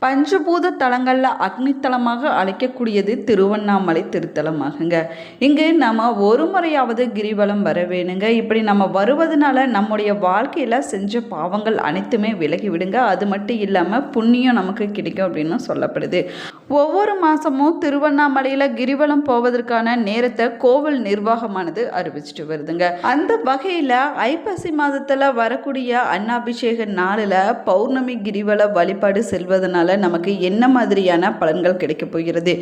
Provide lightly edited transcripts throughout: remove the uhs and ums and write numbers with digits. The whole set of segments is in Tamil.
பஞ்சபூத தலங்களில் அக்னித்தலமாக அழைக்கக்கூடியது திருவண்ணாமலை திருத்தலமாகுங்க. இங்கு நம்ம ஒரு முறையாவது கிரிவலம் வர வேணுங்க. இப்படி நம்ம வருவதனால நம்முடைய வாழ்க்கையில் செஞ்ச பாவங்கள் அனைத்துமே விலகி விடுங்க. அது மட்டும் இல்லாமல் புண்ணியம் நமக்கு கிடைக்கும் அப்படின்னு சொல்லப்படுது. ஒவ்வொரு மாதமும் திருவண்ணாமலையில் கிரிவலம் போவதற்கான நேரத்தை கோவில் நிர்வாகமானது அறிவிச்சிட்டு வருதுங்க. அந்த வகையில் ஐப்பசி மாதத்தில் வரக்கூடிய அன்னாபிஷேக நாளில் பௌர்ணமி கிரிவல வழிபாடு செல்வதனால நமக்கு என்ன மாதிரியான பலன்கள் கிடைக்க போகிறது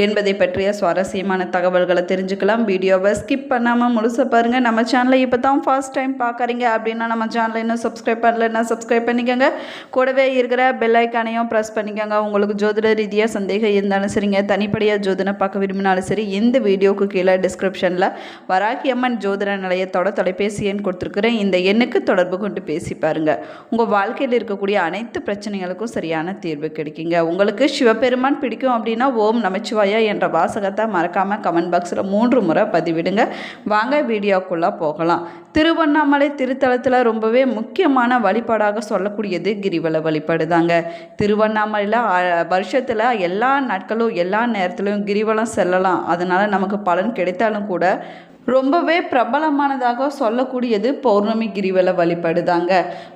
என்பதை பற்றிய சுவாரஸ்யமான தகவல்களை தெரிஞ்சுக்கலாம். வீடியோவை ஸ்கிப் பண்ணாமல் முழுச பாருங்கள். நம்ம சேனலை இப்போ தான் ஃபர்ஸ்ட் டைம் பார்க்குறீங்க அப்படின்னா நம்ம சேனலை இன்னும் சப்ஸ்கிரைப் பண்ணலைன்னா சப்ஸ்கிரைப் பண்ணிக்கோங்க. கூடவே இருக்கிற பெல் ஐக்கானையும் ப்ரெஸ் பண்ணிக்கோங்க. உங்களுக்கு ஜோதிட ரீதியாக சந்தேகம் இருந்தாலும் சரிங்க, தனிப்படையாக ஜோதிடம் பார்க்க விரும்பினாலும் சரி, இந்த வீடியோக்கு கீழே டிஸ்கிரிப்ஷனில் வராகி அம்மன் ஜோதிட நிலையத்தோட தொலைபேசி எண் கொடுத்துருக்குறேன். இந்த எண்ணுக்கு தொடர்பு கொண்டு பேசி பாருங்கள். உங்கள் வாழ்க்கையில் இருக்கக்கூடிய அனைத்து பிரச்சனைகளுக்கும் சரியான தீர்வு கிடைக்குங்க. உங்களுக்கு சிவபெருமான் பிடிக்கும் அப்படின்னா ஓம் நமச்சிவாயா என்ற வாசகத்தை மறக்காமல் கமெண்ட் பாக்ஸில் 3 முறை பதிவிடுங்க. வாங்க வீடியோக்குள்ளே போகலாம். திருவண்ணாமலை திருத்தலத்தில் ரொம்பவே முக்கியமான வழிபாடாக சொல்லக்கூடியது கிரிவல வழிபாடு தாங்க. திருவண்ணாமலையில் வருஷத்தில் எல்லா நாட்களும் எல்லா நேரத்திலும் கிரிவலம் செல்லலாம். அதனால் நமக்கு பலன் கிடைத்தாலும் கூட ரொம்பவே பிரபலமானதாக சொல்லக்கூடியது பௌர்ணமி கிரிவல வழிபாடு தாங்க.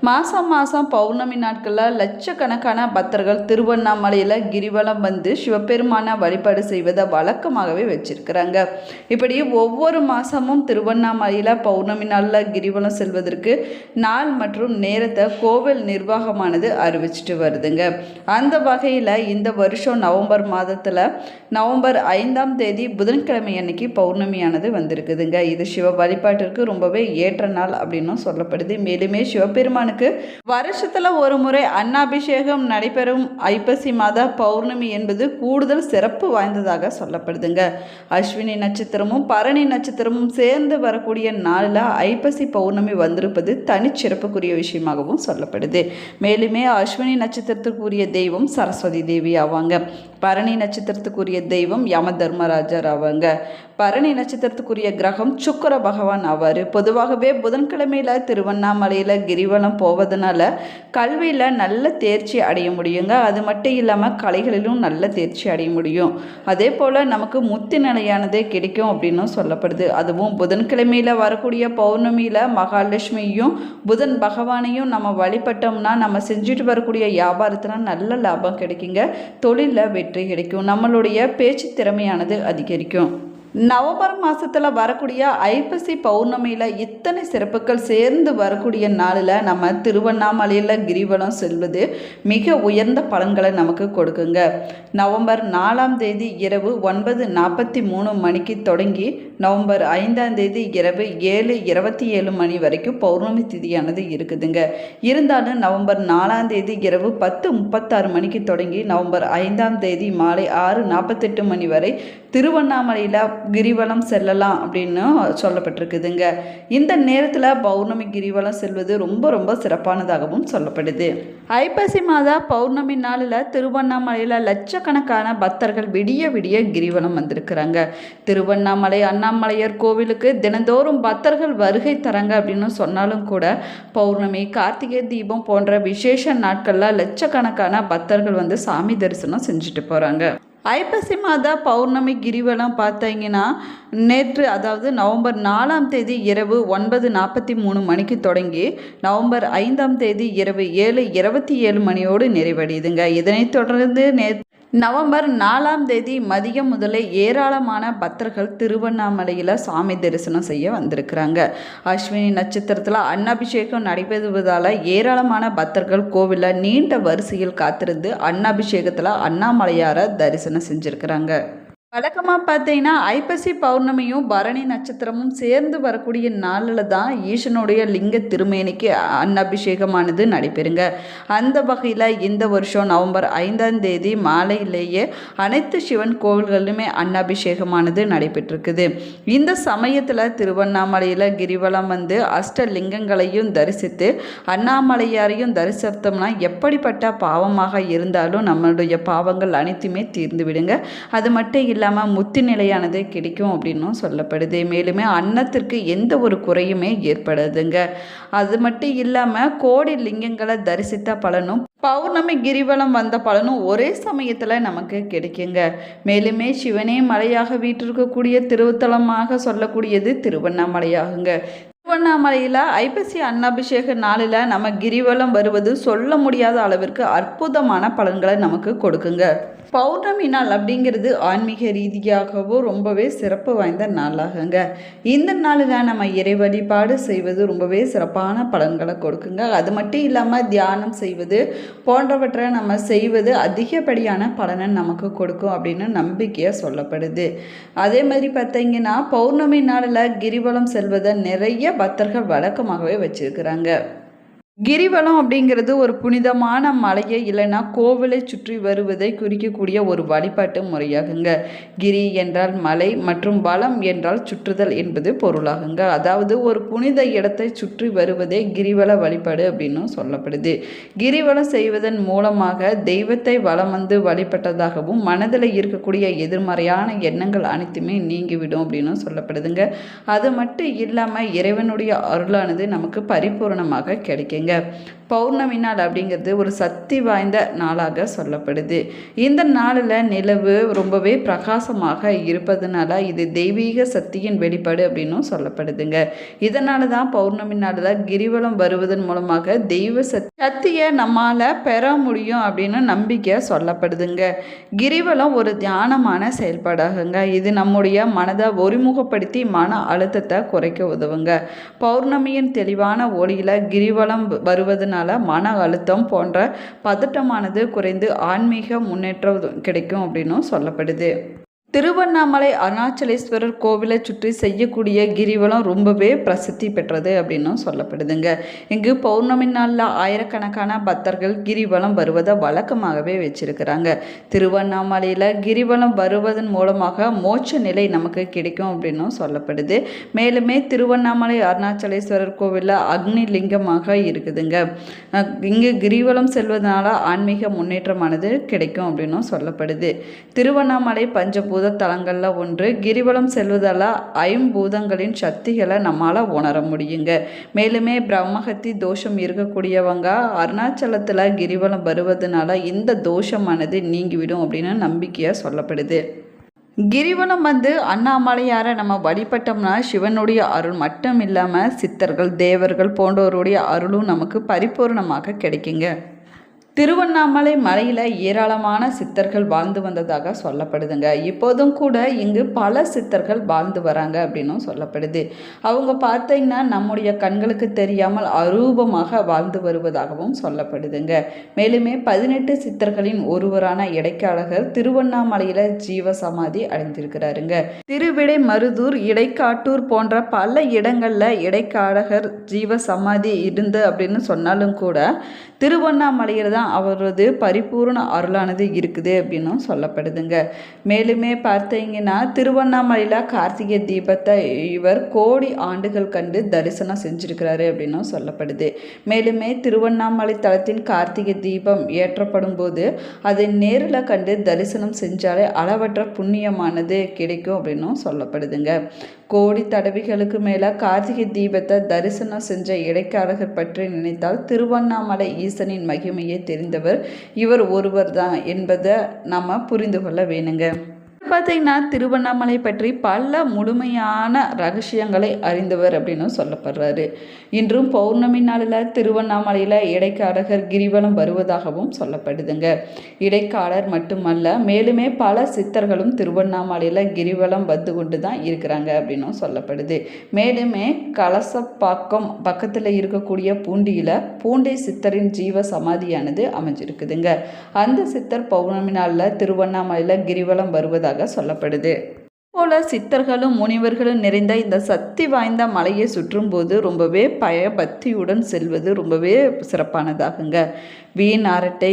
மாதம் பௌர்ணமி நாட்களில் லட்சக்கணக்கான பக்தர்கள் திருவண்ணாமலையில் கிரிவலம் வந்து சிவபெருமான வழிபாடு செய்வதை வழக்கமாகவே வச்சிருக்கிறாங்க. இப்படி ஒவ்வொரு மாதமும் திருவண்ணாமலையில் பௌர்ணமி நாளில் கிரிவலம் செல்வதற்கு நாள் மற்றும் நேரத்தை கோவில் நிர்வாகமானது அறிவிச்சிட்டு வருதுங்க. அந்த வகையில் இந்த வருஷம் நவம்பர் மாதத்தில் நவம்பர் 5ஆம் தேதி புதன்கிழமை அன்னைக்கு பௌர்ணமியானது வந்திருக்குது. இது சிவ வழிபாட்டிற்கு ரொம்பவே ஏற்ற நாள் அப்படின்னு சொல்லப்படுது. மேலுமே சிவபெருமானுக்கு வருஷத்துல ஒரு முறை அன்னாபிஷேகம் நடைபெறும் ஐப்பசி மாத பௌர்ணமி என்பது கூடுதல் சிறப்பு வாய்ந்ததாக சொல்லப்படுதுங்க. அஸ்வினி நட்சத்திரமும் பரணி நட்சத்திரமும் சேர்ந்து வரக்கூடிய நாளில் ஐப்பசி பௌர்ணமி வந்திருப்பது தனிச்சிறப்புக்குரிய விஷயமாகவும் சொல்லப்படுது. மேலுமே அஸ்வினி நட்சத்திரத்துக்குரிய தெய்வம் சரஸ்வதி தேவி ஆவாங்க. பரணி நட்சத்திரத்துக்குரிய தெய்வம் யம தர்மராஜர் ஆவாங்க. பரணி நட்சத்திரத்துக்குரிய கிரகம் சுக்கிர பகவான் ஆவார். பொதுவாகவே புதன்கிழமையில் திருவண்ணாமலையில் கிரிவலம் போவதனால கல்வியில் நல்ல தேர்ச்சி அடைய முடியுங்க. அது மட்டும் இல்லாமல் கலைகளிலும் நல்ல தேர்ச்சி அடைய முடியும். அதே போல் நமக்கு முத்தி நிலையானதே கிடைக்கும் அப்படின்னு சொல்லப்படுது. அதுவும் புதன்கிழமையில் வரக்கூடிய பௌர்ணமியில் மகாலட்சுமியும் புதன் பகவானையும் நம்ம வழிபட்டோம்னா நம்ம செஞ்சுட்டு வரக்கூடிய வியாபாரத்தில் நல்ல லாபம் கிடைக்குங்க. தொழிலில் வெற்றி கிடைக்கும். நம்மளுடைய பேச்சு திறமையானது அதிகரிக்கும். நவம்பர் மாதத்தில் வரக்கூடிய ஐப்பசி பௌர்ணமியில் இத்தனை சிறப்புகள் சேர்ந்து வரக்கூடிய நாளில் நம்ம திருவண்ணாமலையில் கிரிவலம் செல்வது மிக உயர்ந்த பலன்களை நமக்கு கொடுக்குங்க. நவம்பர் 4ஆம் தேதி இரவு 9:43 மணிக்கு தொடங்கி நவம்பர் 5ஆம் தேதி இரவு 7:27 மணி வரைக்கும் பௌர்ணமி திதியானது இருக்குதுங்க. இருந்தாலும் நவம்பர் 4ஆம் தேதி இரவு 10:36 மணிக்கு தொடங்கி நவம்பர் 5ஆம் தேதி மாலை 6:48 மணி வரை திருவண்ணாமலையில் கிரிவலம் செல்லலாம் அப்படின்னு சொல்லப்பட்டிருக்குதுங்க. இந்த நேரத்தில் பௌர்ணமி கிரிவலம் செல்வது ரொம்ப சிறப்பானதாகவும் சொல்லப்படுது. ஐப்பசி மாத பௌர்ணமி நாளில் திருவண்ணாமலையில் லட்சக்கணக்கான பக்தர்கள் விடிய கிரிவலம் வந்திருக்கிறாங்க. திருவண்ணாமலை அண்ணாமலையார் கோவிலுக்கு தினந்தோறும் பக்தர்கள் வருகை தராங்க அப்படின்னு சொன்னாலும் கூட பௌர்ணமி கார்த்திகை தீபம் போன்ற விசேஷ நாட்களில் லட்சக்கணக்கான பக்தர்கள் வந்து சாமி தரிசனம் செஞ்சுட்டு போகிறாங்க. ஐப்பசி மாத பௌர்ணமி கிரிவலம் பார்த்தீங்கன்னா நேற்று, அதாவது நவம்பர் 4ஆம் தேதி இரவு 9:43 மணிக்கு தொடங்கி நவம்பர் 5ஆம் தேதி இரவு 7:27 மணியோடு நிறைவடையுதுங்க. இதனைத் தொடர்ந்து நவம்பர் 4ஆம் தேதி மதியம் முதலே ஏராளமான பக்தர்கள் திருவண்ணாமலையில் சாமி தரிசனம் செய்ய வந்திருக்கிறாங்க. அஸ்வினி நட்சத்திரத்தில் அன்னாபிஷேகம் நடைபெறுவதால் ஏராளமான பக்தர்கள் கோவிலில் நீண்ட வரிசையில் காத்திருந்து அன்னாபிஷேகத்தில் அண்ணாமலையாரை தரிசனம் செஞ்சுருக்கிறாங்க. வழக்கமாக பார்த்தீங்கன்னா ஐப்பசி பௌர்ணமியும் பரணி நட்சத்திரமும் சேர்ந்து வரக்கூடிய நாளில் தான் ஈசனுடைய லிங்க திருமேனிக்கு அன்னாபிஷேகமானது நடைபெறுங்க. அந்த வகையில் இந்த வருஷம் நவம்பர் 5ஆம் தேதி மாலையிலேயே அனைத்து சிவன் கோவில்களிலுமே அன்னாபிஷேகமானது நடைபெற்றிருக்குது. இந்த சமயத்தில் திருவண்ணாமலையில் கிரிவலம் வந்து அஷ்டலிங்கங்களையும் தரிசித்து அண்ணாமலையாரையும் தரிசித்தோம்னா எப்படிப்பட்ட பாவமாக இருந்தாலும் நம்மளுடைய பாவங்கள் அனைத்துமே தீர்ந்து விடுங்க. அது மட்டும் இல்லாமல் முத்தி நிலையானது கிடைக்கும் அப்படின்னும் சொல்லப்படுது. மேலுமே அன்னத்திற்கு எந்த ஒரு குறையுமே ஏற்படாதுங்க. அது மட்டும் இல்லாமல் கோடி லிங்கங்களை தரிசித்த பலனும் பௌர்ணமி கிரிவலம் வந்த பலனும் ஒரே சமயத்தில் நமக்கு கிடைக்குங்க. மேலுமே சிவனே மலையாக வீற்றிருக்கக்கூடிய திருத்தலமாக சொல்லக்கூடியது திருவண்ணாமலையாகுங்க. திருவண்ணாமலையில் ஐப்பசி அன்னாபிஷேக நாளில் நம்ம கிரிவலம் வருவது சொல்ல முடியாத அளவிற்கு அற்புதமான பலன்களை நமக்கு கொடுக்குங்க. பௌர்ணமி நாள் அப்படிங்கிறது ஆன்மீக ரீதியாகவும் ரொம்பவே சிறப்பு வாய்ந்த நாளாகுங்க. இந்த நாளில் நம்ம இறை வழிபாடு செய்வது ரொம்பவே சிறப்பான பலன்களை கொடுக்குங்க. அது மட்டும் இல்லாமல் தியானம் செய்வது போன்றவற்றை நம்ம செய்வது அதிகப்படியான பலனை நமக்கு கொடுக்கும் அப்படின்னு நம்பிக்கையாக சொல்லப்படுது. அதே மாதிரி பார்த்தீங்கன்னா பௌர்ணமி நாளில் கிரிவலம் செல்வதை நிறைய பக்தர்கள் வழக்கமாகவே வச்சிருக்கிறாங்க. கிரிவலம் அப்படிங்கிறது ஒரு புனிதமான மலையை இல்லைன்னா கோவிலை சுற்றி வருவதை குறிக்கக்கூடிய ஒரு வழிபாட்டு முறையாகுங்க. கிரி என்றால் மலை மற்றும் வலம் என்றால் சுற்றுதல் என்பது பொருளாகுங்க. அதாவது ஒரு புனித இடத்தை சுற்றி வருவதே கிரிவல வழிபாடு அப்படின்னு சொல்லப்படுது. கிரிவலம் செய்வதன் மூலமாக தெய்வத்தை வலம் வந்து வழிபட்டதாகவும் மனதில் இருக்கக்கூடிய எதிர்மறையான எண்ணங்கள் அனைத்துமே நீங்கிவிடும் அப்படின்னு சொல்லப்படுதுங்க. அது மட்டும் இல்லாமல் இறைவனுடைய அருளானது நமக்கு பரிபூர்ணமாக கிடைக்குங்க. பௌர்ணமி நாள் அப்படிங்கிறது ஒரு சக்தி வாய்ந்த நாளாக சொல்லப்படுது. இந்த நாளில் நிலவு ரொம்பவே பிரகாசமாக இருப்பதுனால இது தெய்வீக சக்தியின் வெளிப்பாடு அப்படின்னும் சொல்லப்படுதுங்க. இதனால தான் பௌர்ணமி நாளில் கிரிவலம் வருவதன் மூலமாக தெய்வ சக்தியை நம்மால் பெற முடியும் அப்படின்னு நம்பிக்கை சொல்லப்படுதுங்க. கிரிவலம் ஒரு தியானமான செயல்பாடாகுங்க. இது நம்முடைய மனதை ஒருமுகப்படுத்தி மன அழுத்தத்தை குறைக்க உதவுங்க. பௌர்ணமியின் தெளிவான ஒளியில் கிரிவலம் வருவதனால மன அழுத்தம் போன்ற பதட்டமானது குறைந்து ஆன்மீக முன்னேற்றம் கிடைக்கும் அப்படின்னும் சொல்லப்படுது. திருவண்ணாமலை அருணாச்சலேஸ்வரர் கோவிலை சுற்றி செய்யக்கூடிய கிரிவலம் ரொம்பவே பிரசித்தி பெற்றது அப்படின்னும் சொல்லப்படுதுங்க. இங்கு பௌர்ணமி நாளில் ஆயிரக்கணக்கான பக்தர்கள் கிரிவலம் வருவதை வழக்கமாகவே வச்சிருக்கிறாங்க. திருவண்ணாமலையில் கிரிவலம் வருவதன் மூலமாக மோட்ச நிலை நமக்கு கிடைக்கும் அப்படின்னும் சொல்லப்படுது. மேலுமே திருவண்ணாமலை அருணாச்சலேஸ்வரர் கோவிலில் அக்னி லிங்கமாக இருக்குதுங்க. இங்கு கிரிவலம் செல்வதனால ஆன்மீக முன்னேற்றமானது கிடைக்கும் அப்படின்னும் சொல்லப்படுது. திருவண்ணாமலை பஞ்சபூத தலங்களில் ஒன்று. கிரிவலம் செல்வதால் ஐம்பூதங்களின் சக்திகளை நம்மால் உணர முடியுங்க. மேலுமே பிரம்மஹத்தி தோஷம் இருக்கக்கூடியவங்க அருணாச்சலத்தில் கிரிவலம் வருவதனால இந்த தோஷமானது நீங்கிவிடும் அப்படின்னு நம்பிக்கையாக சொல்லப்படுது. கிரிவலம் அண்ணாமலையாரை நம்ம வழிபட்டோம்னா சிவனுடைய அருள் மட்டும் இல்லாமல் சித்தர்கள் தேவர்கள் போன்றவருடைய அருளும் நமக்கு பரிபூர்ணமாக கிடைக்குங்க. திருவண்ணாமலை மலையில் ஏராளமான சித்தர்கள் வாழ்ந்து வந்ததாக சொல்லப்படுதுங்க. இப்போதும் கூட இங்கு பல சித்தர்கள் வாழ்ந்து வராங்க அப்படின்னும் சொல்லப்படுது. அவங்க பார்த்தீங்கன்னா நம்முடைய கண்களுக்கு தெரியாமல் அரூபமாக வாழ்ந்து வருவதாகவும் சொல்லப்படுதுங்க. மேலுமே 18 சித்தர்களின் ஒருவரான இடைக்காடகர் திருவண்ணாமலையில் ஜீவ சமாதி அடைந்திருக்கிறாருங்க. திருவிடை மருதூர் இடைக்காட்டூர் போன்ற பல இடங்களில் இடைக்காடகர் ஜீவ சமாதி இருந்து அப்படின்னு சொன்னாலும் கூட திருவண்ணாமலையில் தான் அவரது பரிபூர்ண அருளானது இருக்குது அப்படின்னும் சொல்லப்படுதுங்க. மேலுமே பார்த்தீங்கன்னா திருவண்ணாமலையில் கார்த்திகை தீபத்தை இவர் கோடி ஆண்டுகள் கண்டு தரிசனம் செஞ்சிருக்கிறாரு அப்படின்னும் சொல்லப்படுது. மேலுமே திருவண்ணாமலை தலத்தின் கார்த்திகை தீபம் ஏற்றப்படும் போது அதை நேரில் கண்டு தரிசனம் செஞ்சாலே அளவற்ற புண்ணியமானது கிடைக்கும் அப்படின்னும் சொல்லப்படுதுங்க. கோடி தடவைகளுக்கு மேலே கார்த்திகை தீபத்தை தரிசனம் செஞ்ச இடைக்காடகர் பற்றி நினைத்தால் திருவண்ணாமலை ஈசனின் மகிமையை தெரிந்தவர் இவர் ஒருவர் தான் என்பதை நம்ம புரிந்து கொள்ள வேணுங்க. பார்த்தீங்கன்னா திருவண்ணாமலை பற்றி பல முழுமையான ரகசியங்களை அறிந்தவர் அப்படின்னு சொல்லப்படுறாரு. இன்றும் பௌர்ணமி நாளில் திருவண்ணாமலையில் இடைக்காடகர் கிரிவலம் வருவதாகவும் சொல்லப்படுதுங்க. இடைக்காடர் மட்டுமல்ல, மேலுமே பல சித்தர்களும் திருவண்ணாமலையில் கிரிவலம் வந்து கொண்டு தான் இருக்கிறாங்க அப்படின்னும் சொல்லப்படுது. மேலுமே கலசப்பாக்கம் பக்கத்தில் இருக்கக்கூடிய பூண்டி சித்தரின் ஜீவ சமாதியானது அமைஞ்சிருக்குதுங்க. அந்த சித்தர் பௌர்ணமி நாளில் திருவண்ணாமலையில் கிரிவலம் வருவதாக சொல்லப்படுது. போல சித்தர்களும் முனிவர்களும் நிறைந்த இந்த சக்தி வாய்ந்த மலையை சுற்றும் போது ரொம்பவே பயபக்தியுடன் செல்வது ரொம்பவே சிறப்பானதாகுங்க. வீண் அரட்டை,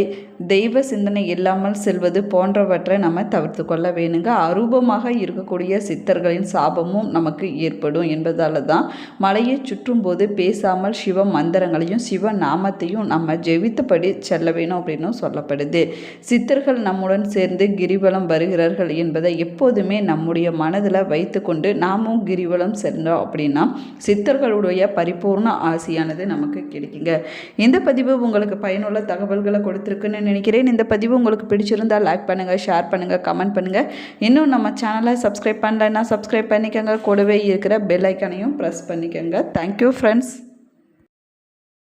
தெய்வ சிந்தனை இல்லாமல் செல்வது போன்றவற்றை நம்ம தவிர்த்து கொள்ள வேணுங்க. அரூபமாக இருக்கக்கூடிய சித்தர்களின் சாபமும் நமக்கு ஏற்படும் என்பதால தான் மலையை சுற்றும் போது பேசாமல் சிவ மந்திரங்களையும் சிவ நாமத்தையும் நம்ம ஜெபித்தபடி செல்ல வேணும் அப்படின்னு சொல்லப்படுது. சித்தர்கள் நம்முடன் சேர்ந்து கிரிவலம் வருகிறார்கள் என்பதை எப்போதுமே நம்முடைய மனதில் வைத்து கொண்டு நாமும் கிரிவலம் சென்றோம் அப்படின்னா சித்தர்களுடைய பரிபூர்ண ஆசையானது நமக்கு கிடைக்குங்க. இந்த பதிவு உங்களுக்கு பயனுள்ள தகவல்களை கொடுத்துருக்குன்னு நினைக்கிறேன். இந்த பதிவு உங்களுக்கு பிடிச்சிருந்தால் லைக் பண்ணுங்கள், ஷேர் பண்ணுங்கள், கமெண்ட் பண்ணுங்கள். இன்னும் நம்ம சேனலை சப்ஸ்கிரைப் பண்ணலைன்னா சப்ஸ்கிரைப் பண்ணிக்கோங்க. கூடவே இருக்கிற பெல் ஐக்கானையும் ப்ரெஸ் பண்ணிக்கோங்க. Thank you friends.